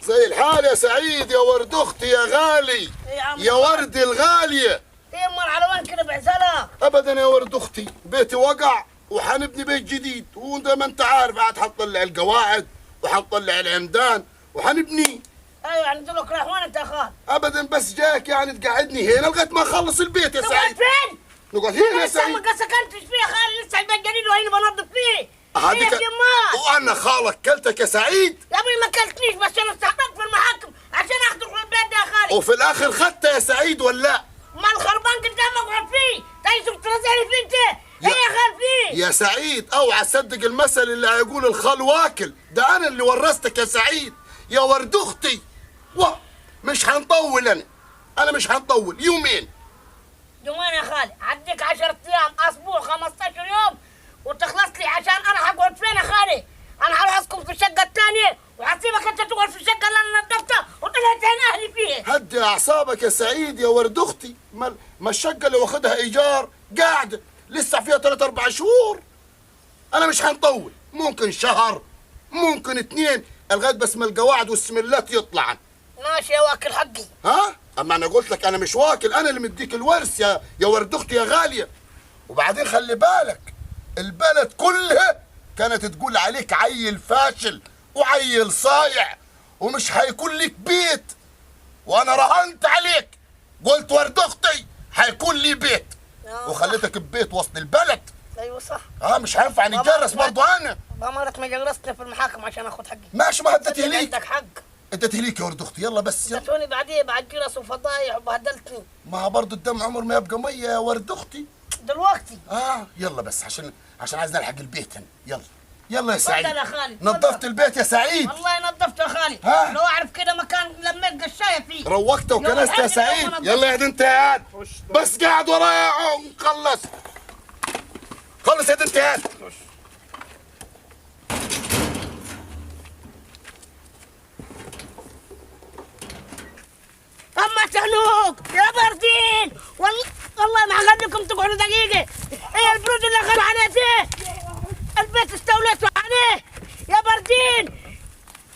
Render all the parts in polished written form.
زي الحال يا سعيد يا ورد اختي يا غالي. يا ورد الغاليه. ايه امال على وين كده بعزلها؟ ابدا يا ورد اختي، بيتي وقع وحنبني بيت جديد، وزي ما انت عارف قاعد حنطلع القواعد وحنطلع العمدان وحنبني. ايوه يعني دلوك رايح وين انت يا خال؟ ابدا بس جاك يعني تقعدني هنا لغايه ما اخلص البيت يا سعيد. نقعد فين؟ نقعد هنا يا لسه سعيد. ما سكنتش فيه يا خال، لسه البيت جديد وهنا بنظف فيه. هذيك يا مال وانا خالك كلتك يا سعيد. يا ابوي ما كلتنيش، بس انا استحققت في المحاكم عشان اخذك من البيت ده يا خالي. وفي الاخر خدته يا سعيد ولا؟ ما الخربان قدامك اقعد فيه، تيسر ترزعني فيه انت. ايه يا خال فيه؟ يا سعيد اوعى تصدق المثل اللي هيقول الخال واكل، ده انا اللي ورثتك يا سعيد يا ورد اختي. مش هنطول انا مش هنطول يومين. يومين يا خالي؟ عديك 10 ايام، اسبوع، 15 يوم وتخلص لي، عشان انا هقعد فين يا خالي؟ انا هروح اسكن في الشقه الثانيه وهسيبك انت تقعد في الشقه اللي انا نظفتها وطلعت هنا اهلي فيها. هدي اعصابك يا سعيد يا ورد اختي، ما الشقه اللي واخدها ايجار قاعده لسه فيها 3 4 شهور. انا مش هنطول، ممكن شهر ممكن 2 لغايه بس ما القواعد والسملات يطلعن. ماشي يا واكل حقي. ها؟ اما انا قلت لك انا مش واكل، انا اللي مديك الورث يا ورد اختي يا غاليه. وبعدين خلي بالك البلد كلها كانت تقول عليك عيل فاشل وعيل صايع ومش هيكون لك بيت، وانا رهنت عليك قلت ورد اختي هيكون لي بيت وخليتك ببيت وسط البلد. ايوه صح. مش هينفع نتجرس برضه انا. بأمارة ما جلستني في المحاكم عشان اخذ حقي. ماشي ما اديته ليك. عندك حق. اديته ليك يا ورد اختي، يلا بس يلا. اديتوني بعديه بعد جرس وفضايح وبهدلتني. ما برضه الدم عمر ما يبقى ميه يا ورد اختي. دلوقتي. يلا بس عشان عايز نلحق البيت هنا. يلا يا سعيد. تفضل يا خالي. نظفت البيت يا سعيد. والله نظفته يا خالي. لو اعرف كده مكان لميت قشايه فيه. روقته وكنست يا سعيد. يلا يا انت قاعد بس قاعد ورايا. خلص يا انت قاعد. اما سهلوك يا بردين، والله ما هخليكم تقعدوا دقيقه. ايه البرود اللي خل عليه فيه؟ البيت استوليتوا عليه يا بردين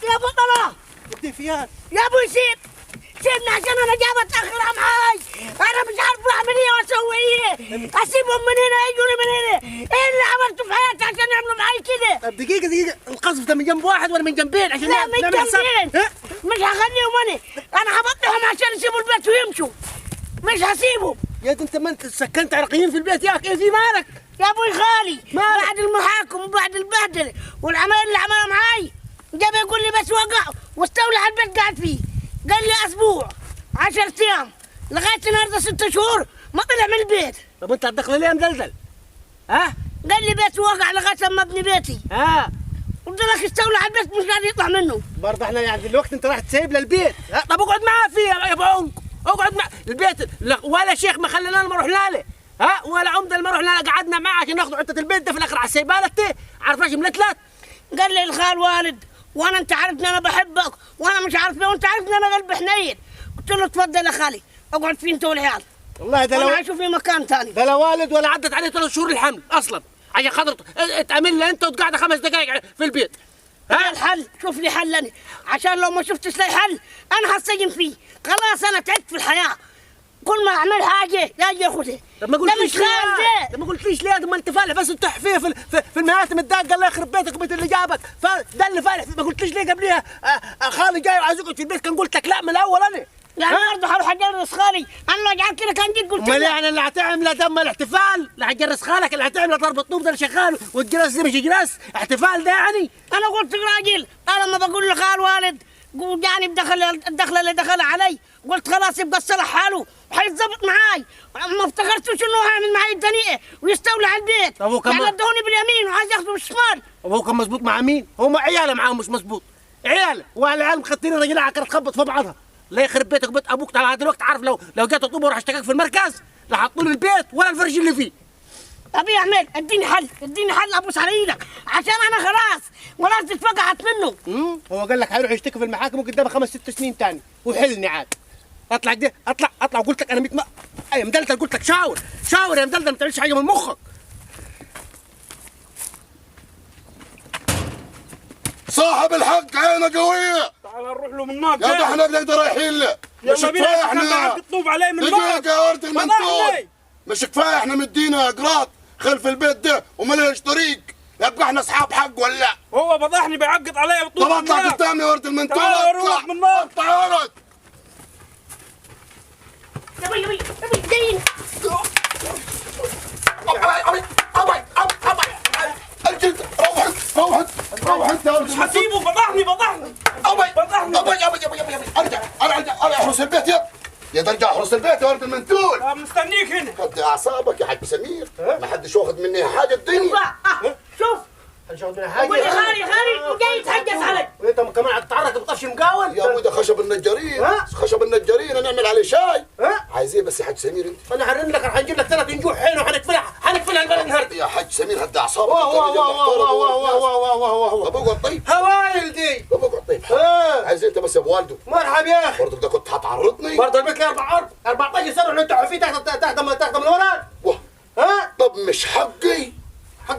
يا بطلة. يا ابوي سيبني عشان انا جاي بتاخر معاي، انا مش عارف اعمل ايه واسوي ايه. اسيبهم من هنا يجوني من هنا. ايه اللي عملته في حياتي عشان يعملوا معاي كده؟ طب دقيقة القذف ده من جنب واحد ولا من جنبين عشان لا من جنبين. مش هخليهم انا هبطلهم عشان يسيبوا البيت ويمشوا، مش هسيبهم. يا انت ما انت سكنت عراقيين في البيت ياك، ايه في مالك؟ يا ابوي خالي بعد المحاكم وبعد البهدله والعمايل اللي عملها معاي جاب يقول لي بس وقع واستولى على البيت قاعد فيه. قال لي اسبوع 10 ايام لغايه النهارده 6 شهور ما طلع من البيت. طب انت هتدخل ليه مدلدل؟ قال لي بيت وقع لغايه لما ابني بيتي. قلت لك استولى على البيت مش قادر يطلع منه. برضه احنا يعني دلوقتي انت راح تسيب للبيت. طب اقعد معاه فيه يا ابو عنق، اقعد مع البيت. ولا شيخ ما خلينا ما رحنا له، ولا عمده ما رحنا له، قعدنا معاه عشان ناخذ حته البيت ده، في الاخر على السيبها لك عارف ايش ملتلت؟ قال لي الخال والد وانا انت عارفني انا بحبك وانا مش عارف ليه وانت عارفني انا قلبي حنين. قلت له تفضل يا خالي اقعد فيه انت والعيال. والله ده انا اشوف في مكان ثاني. ده لا والد ولا عدت عليه 3 شهور الحمل اصلا عشان خاطر تامن له انت وتقعد 5 دقائق في البيت. الحل شوف لي حل انا، عشان لو ما شفتش لي حل انا هسجن فيه. خلاص انا تعبت في الحياه، كل ما اعمل حاجه يجي ياخذها. طب ما قلتليش ليه؟ طب ما قلتليش ليه؟ ما انت فالح بس تح فيه في المهاتم الداقه. الله يخرب بيتك وبيت اللي جابك، ده اللي فالح. ما قلتليش ليه قبليها خالي جاي وعايز يقعد في البيت؟ كان قلت لك لا من الاول انا. يعني برضه هروح اجرس خالي؟ انا لو جعل كده كان جيت قلت امال يعني اللي هتعمل دم الاحتفال اللي هتجرس خالك، اللي هتعمل ضربة طوب ده شغال، والجرس دي مش جرس احتفال ده يعني؟ انا قلت راجل، انا لما بقول لخال والد جاني الدخله اللي دخلها علي قلت خلاص يبقى الصلاح حاله وحيتظبط معاي. ما افتكرتوش انه هيعمل معي الدنيئه ويستولى على البيت. يعني ادوني باليمين وعايز ياخذه بالشمال. طب هو كان مظبوط مع مين؟ هو عياله معاه مش مظبوط. عياله والعيال مختين الرجال عكرت تخبط في بعضها. الله يخرب بيتك وبيت ابوك. تعال دلوقتي عارف لو جات طوبه وراح اشتكاك في المركز لا حطوا لي البيت ولا الفرش اللي فيه. طب يا عماد اديني حل ابوس على ايدك عشان انا خلاص ولا تتفقعت منه. هو قال لك هيروح يشتكي في المحاكم وقدامه 5 6 سنين تاني وحلني عاد. اطلع كده اطلع وقلت لك انا يا مدلدل قلت لك شاور يا مدلدل ما تعملش حاجه من مخك. صاحب الحق عينه قويه. تعال نروح له من هناك. يا احنا نقدر رايحين له. مش كفايه احنا تطوف عليه من هناك. دقيقه يا ورد المنتول. مش كفايه احنا مدينا قراط خلف البيت ده وملهش طريق، يبقى احنا اصحاب حق ولا لا؟ هو فضحني بيعقد علي بطول. طب اطلع قدام يا ورد المنتول. تعال روح من هناك. اطلع يا ورد. يبي دين. روح انت يا ولد. مش هسيبه. فضحني ارجع احرس البيت يا ترجع احرس البيت يا ولد المنتول. مستنيك هنا. خد اعصابك يا حاج سمير. ما حدش واخد مني حاجه الدنيا. شوف حدش واخد مني حاجه. قول لي خالي جاي يتحجز علي. وانت كمان هتتعرض بطفش مقاول. يا ابوي ده خشب النجارين. خشب النجارين نعمل عليه شاي. عايز ايه بس يا حاج سمير انت؟ انا هرن لك رح نجيب لك 3 نجوح حين وحنقفلها البلد النهارده. يا حاج سمير هدي اعصابك. واه طب اقعد طيب. هوايل دي. طب اقعد طيب. عايز انت بس يا ابو والده. مرحب يا اخي. برضه ده كنت هتعرضني. برضه البيت لي 14 سنه وانت فيه تحت من ورا. طب مش حقي. حق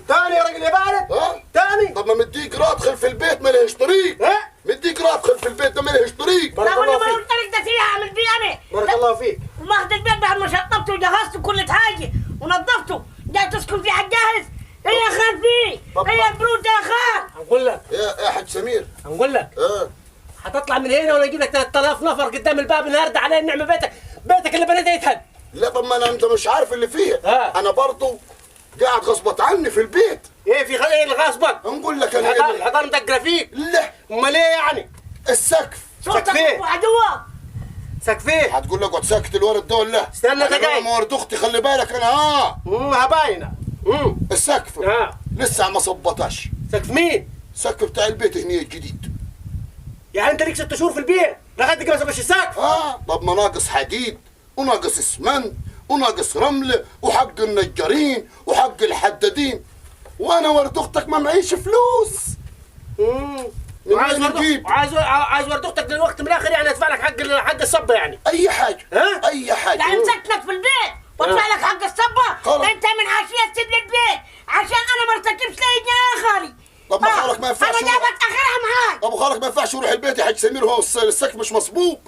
تاني يا راجل يا بارد. تاني. طب ما مديك رات خلف البيت ما لهش طريق. مديك رات خلف البيت ده ما لهش طريق. بارك الله فيك. الطريق ده فيها اعمل بيه انا. بارك الله فيك. وماخذ البيت بعد ما شطبته وجهزته كل حاجه ونظفته، جاي تسكن فيه حتجهز. هي يا خال فيه، هي البرود يا خال. هنقول لك يا حاج سمير. هنقول لك هتطلع من هنا وانا اجيب لك 3000 نفر قدام الباب النهارده على النعمه. بيتك اللي بنيته يتهد. لا طب ما انت مش عارف اللي فيها. انا برضه قاعد غصبت عني في البيت. ايه في ايه اللي غصبك؟ نقول لك انا ايه؟ الحضان مدقره فيك. لا امال ايه يعني؟ السقف. صوتك وعدوه. سقفيه. هتقول لك اقعد ساكت الولد دول. لا استنى دقايق. انا ولد اختي خلي بالك انا هباينه. السقف لسه ما صبطش. سقف مين؟ السقف بتاع البيت هنا الجديد. يعني انت ليك 6 شهور في البيت لغايه دقيقه ما سبش السقف. طب ما ناقص حديد وناقص اسمنت وناقص رمل وحق النجارين وحق الحدادين، وانا ولد اختك ما معيش فلوس. عايز ورد اختك دلوقتي من الاخر يعني ادفع لك حق الصبه يعني. اي حاجه. اي حاجه. يعني مسكنك في البيت وادفع لك حق الصبه. انت من حاشيه تسيب لي البيت عشان انا ما ارتكبش لي يا خالي. طب ما خالك ما ينفعش. انا جابت اخرها معاك. ابو خالك ما ينفعش يروح البيت يا حاج سمير هو السقف مش مصبوب.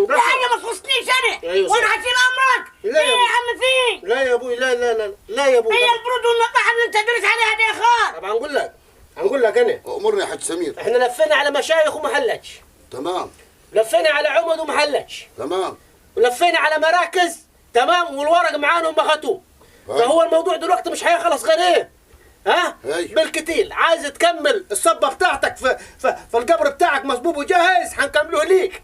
دي حاجه ما تخصنيش انا. وانا هشيل امرك. لا ايه يا عم فين؟ لا يا ابوي. لا يا ابوي. هي البرود والنطاحه اللي انت تدرس عليها دي يا خال. طب هنقول لك انا. امرني يا حاج سمير. احنا لفينا على مشايخ وما حلتش. تمام. لفينا على عمد وما حلتش. تمام. ولفينا على مراكز. تمام. والورق معانا وما خدوه. فهو الموضوع دلوقتي مش هيخلص غير ايه؟ بالكتيل. عايز تكمل الصبه بتاعتك في القبر بتاعك مصبوب وجاهز هنكملوه ليك.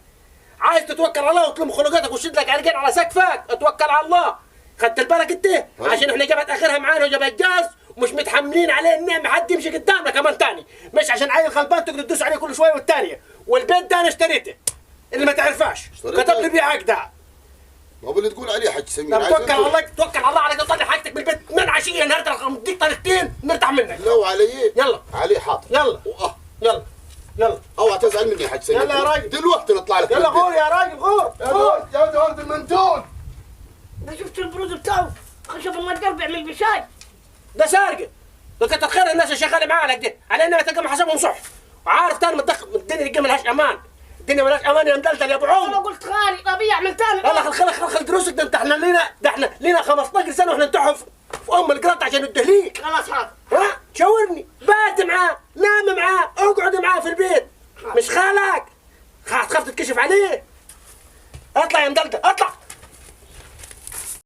عايز تتوكل على الله وتلم خلقاتك وتشد لك عرقين على سقفك اتوكل على الله. خدت بالك انت؟ عشان احنا جابت اخرها معانا وجابت جاز ومش متحملين عليه النعمه حد يمشي قدامنا كمان تاني، مش عشان عيل غلبان تقدر تدوس عليه كل شويه والتانيه. والبيت ده انا اشتريته اللي ما تعرفاش كتب لي بيه عقد. ما هو اللي تقول عليه يا حاج سمير. توكل على الله توكل على الله عليك تطلع حاجتك بالبيت من عشيه النهارده مديك طريقتين نرتاح منك. لو على ايه؟ يلا عليه حاضر. يلا اوعى تزعل مني يا حاج سمير. يلا يا راجل دلوقتي نطلع لك. يلا غور يا راجل غور. يا ولد المنتول. ده شفت البرود بتاعه خشب النجار بيعمل بشاي. ده سارقه. ده كتر خير الناس اللي شغاله معانا كده على انها تلقى حسابهم صح. وعارف تاني الدنيا دي ملهاش امان. الدنيا ملهاش امان يا مدلدل يا ابو عمر. انا قلت خالي طبيعي اعمل تاني. يلا خل دروسك. ده احنا لينا 15 سنه واحنا نتحف في القرط عشان ندهليك. خلاص حاضر. شاورني بات معاه نام معاه اقعد معاه في البيت. مش خالك. هتخاف تتكشف عليه. اطلع يا مدلدل اطلع.